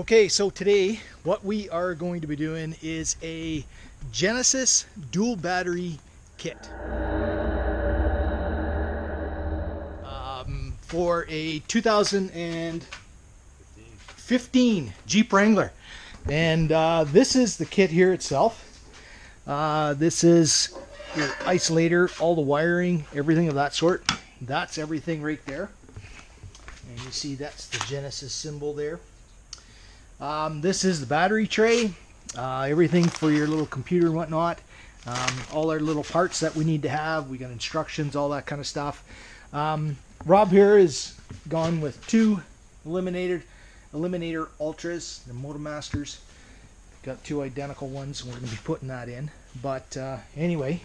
Okay, so today what we are going to be doing is a Genesis dual battery kit for a 2015 Jeep Wrangler, and this is the kit here itself. This is your isolator, all the wiring, everything of that sort. That's everything right there, and you see that's the Genesis symbol there. This is the battery tray, everything for your little computer and whatnot, all our little parts that we need to have. We got instructions, all that kind of stuff. Rob here is gone with two Eliminator Ultras, the Motomasters. Got two identical ones, and we're going to be putting that in. But anyway,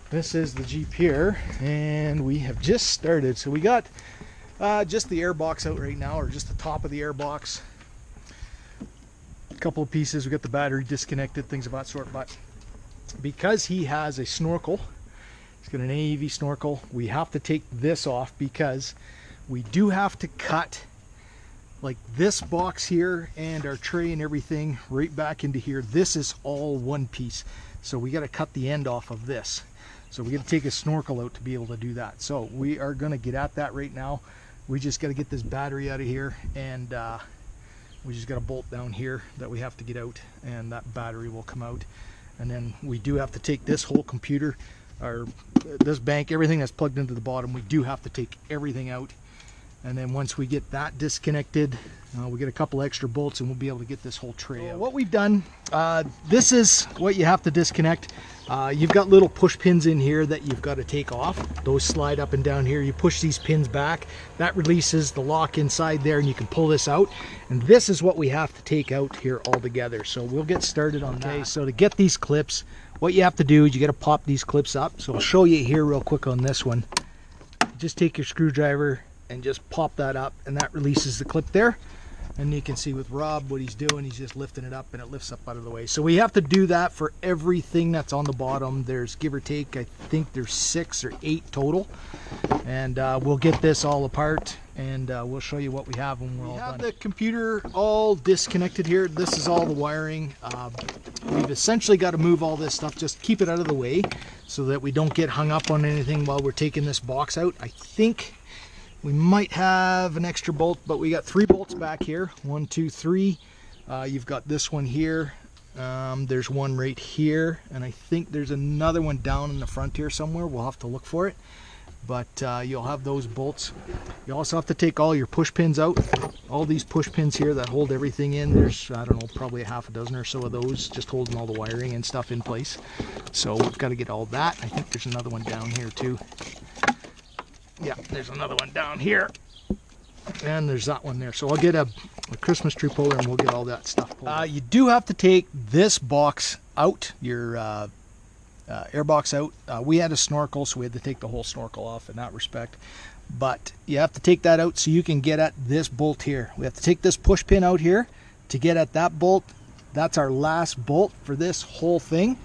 this is the Jeep here, and we have just started. So we got just the air box out right now, or just the top of the air box. Couple of pieces. We got the battery disconnected, things of that sort. But because he has a snorkel, he's got an AEV snorkel, we have to take this off because we do have to cut like this box here and our tray and everything right back into here. This is all one piece, so we got to cut the end off of this. So we got to take a snorkel out to be able to do that. So we are going to get at that right now. We just got to get this battery out of here, and we just got a bolt down here that we have to get out, and that battery will come out. And then we do have to take this whole computer, or this bank, everything that's plugged into the bottom, we do have to take everything out. And then once we get that disconnected, we get a couple extra bolts and we'll be able to get this whole tray out. What we've done, this is what you have to disconnect. You've got little push pins in here that you've got to take off. Those slide up and down here. You push these pins back. That releases the lock inside there, and you can pull this out. And this is what we have to take out here all together. So we'll get started on that. Okay, so to get these clips, what you have to do is you got to pop these clips up. So I'll show you here real quick on this one. Just take your screwdriver and just pop that up, and that releases the clip there. And you can see with Rob what he's doing, he's just lifting it up, and it lifts up out of the way. So we have to do that for everything that's on the bottom. There's, give or take, I think there's 6 or 8 total. And we'll get this all apart, and we'll show you what we have when we're all done. We have the computer all disconnected here. This is all the wiring. We've essentially got to move all this stuff, just keep it out of the way so that we don't get hung up on anything while we're taking this box out. I think we might have an extra bolt, but we got 3 bolts back here. 1, 2, 3. You've got this one here. There's one right here, and I think there's another one down in the front here somewhere. We'll have to look for it, but you'll have those bolts. You also have to take all your push pins out. All these push pins here that hold everything in. There's, I don't know, probably a half a dozen or so of those, just holding all the wiring and stuff in place. So we've got to get all that. I think there's another one down here too. Yeah, there's another one down here, and there's that one there. So I'll get a Christmas tree puller, and we'll get all that stuff pulled. You do have to take this box out, your air box out. We had a snorkel, so we had to take the whole snorkel off in that respect. But you have to take that out so you can get at this bolt here. We have to take this push pin out here to get at that bolt. That's our last bolt for this whole thing.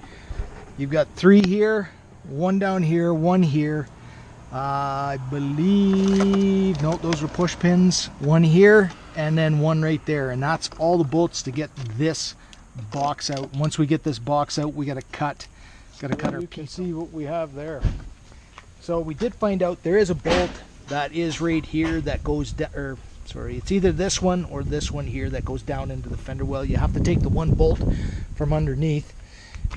You've got 3 here, 1 down here, 1 here. I believe, no, those are push pins. 1 here, and then 1 right there, and that's all the bolts to get this box out. Once we get this box out, we got to cut our piece. You can see what we have there. So we did find out there is a bolt that is right here that goes down, or sorry, it's either this one or this one here that goes down into the fender well. You have to take the 1 bolt from underneath,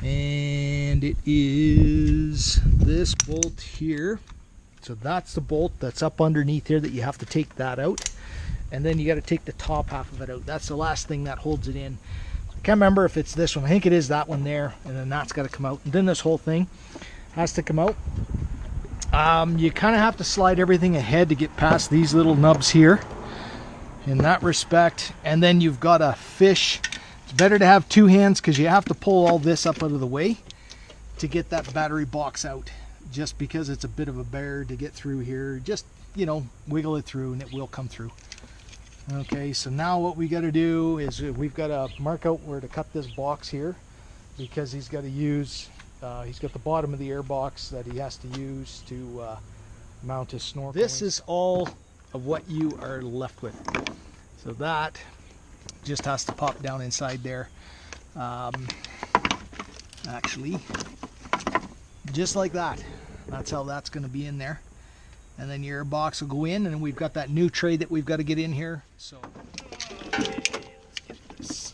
and it is this bolt here. So that's the bolt that's up underneath here that you have to take that out. And then you got to take the top half of it out. That's the last thing that holds it in. I can't remember if it's this one. I think it is that one there. And then that's got to come out. And then this whole thing has to come out. You kind of have to slide everything ahead to get past these little nubs here in that respect. And then you've got to fish. It's better to have 2 hands because you have to pull all this up out of the way to get that battery box out. Just because it's a bit of a bear to get through here, just, you know, wiggle it through and it will come through. Okay, so now what we got to do is we've got to mark out where to cut this box here, because he's got to use, he's got the bottom of the air box that he has to use to mount his snorkel. This is all of what you are left with. So that just has to pop down inside there. Actually, just like that. That's how that's going to be in there. And then your box will go in, and we've got that new tray that we've got to get in here. So let's get this.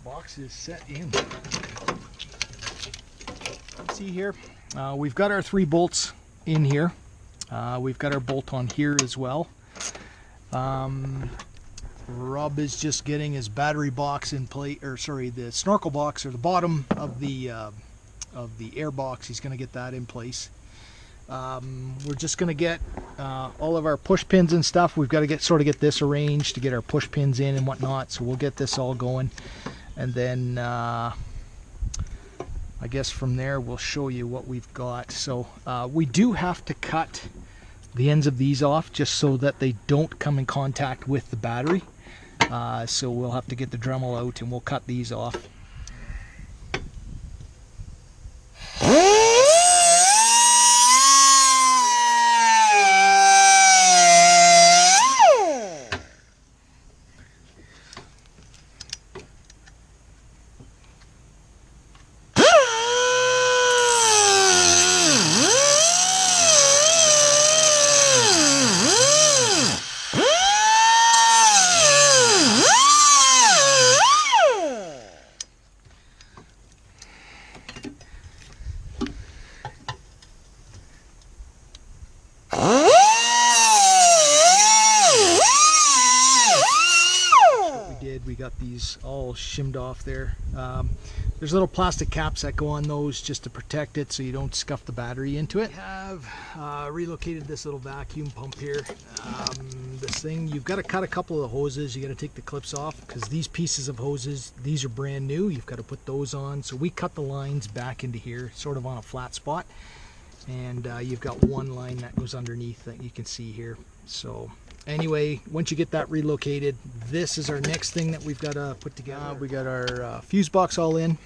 Box is set in. See here, we've got our 3 bolts in here. We've got our bolt on here as well. Rob is just getting his battery box in place, or sorry, the snorkel box, or the bottom of the air box. He's going to get that in place. We're just going to get all of our push pins and stuff. We've got to sort of get this arranged to get our push pins in and whatnot. So we'll get this all going. And then I guess from there we'll show you what we've got. So we do have to cut the ends of these off just so that they don't come in contact with the battery. So we'll have to get the Dremel out and we'll cut these off. We got these all shimmed off there. There's little plastic caps that go on those just to protect it so you don't scuff the battery into it. We have relocated this little vacuum pump here. This thing, you've got to cut a couple of the hoses. You got to take the clips off because these pieces of hoses, these are brand new. You've got to put those on. So we cut the lines back into here, sort of on a flat spot. And you've got one line that goes underneath that you can see here. So anyway, once you get that relocated, this is our next thing that we've got to put together. We got our fuse box all in.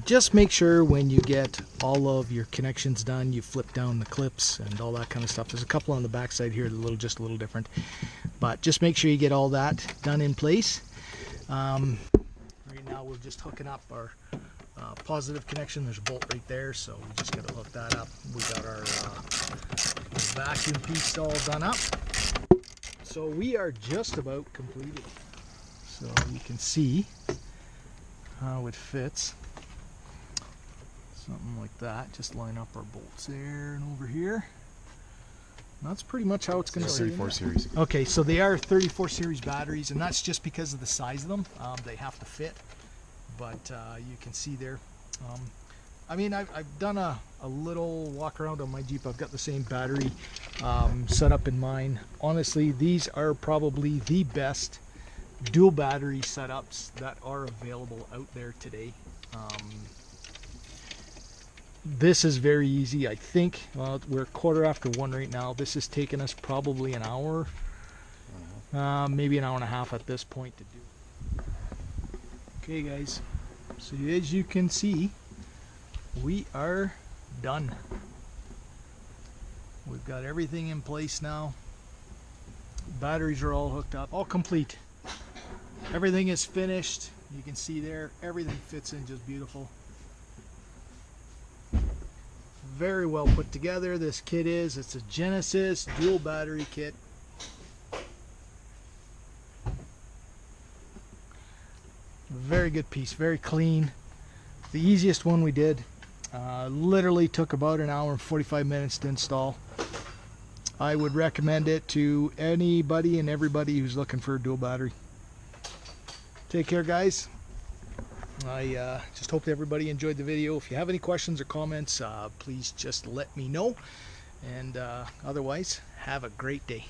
Just make sure when you get all of your connections done, you flip down the clips and all that kind of stuff. There's a couple on the back side here, just a little different, but just make sure you get all that done in place. Right now we're just hooking up our positive connection. There's a bolt right there, so we just got to hook that up. We got our vacuum piece all done up, so we are just about completed. So you can see how it fits, something like that. Just line up our bolts there and over here. And that's pretty much how it's going to stay. 34 series. Okay, so they are 34 series batteries, and that's just because of the size of them. They have to fit, but you can see there. I mean, I've done a little walk around on my Jeep. I've got the same battery set up in mine. Honestly, these are probably the best dual battery setups that are available out there today. This is very easy. I think we're 1:15 right now. This has taken us probably an hour, maybe an hour and a half at this point to do. Okay guys, so as you can see, we are done. We've got everything in place now. Batteries are all hooked up, all complete. Everything is finished. You can see there, everything fits in just beautiful. Very well put together. This kit is, it's a Genesis dual battery kit. Very good piece, very clean. The easiest one we did. Literally took about an hour and 45 minutes to install. I would recommend it to anybody and everybody who's looking for a dual battery. Take care guys. I just hope that everybody enjoyed the video. If you have any questions or comments, please just let me know. And otherwise, have a great day.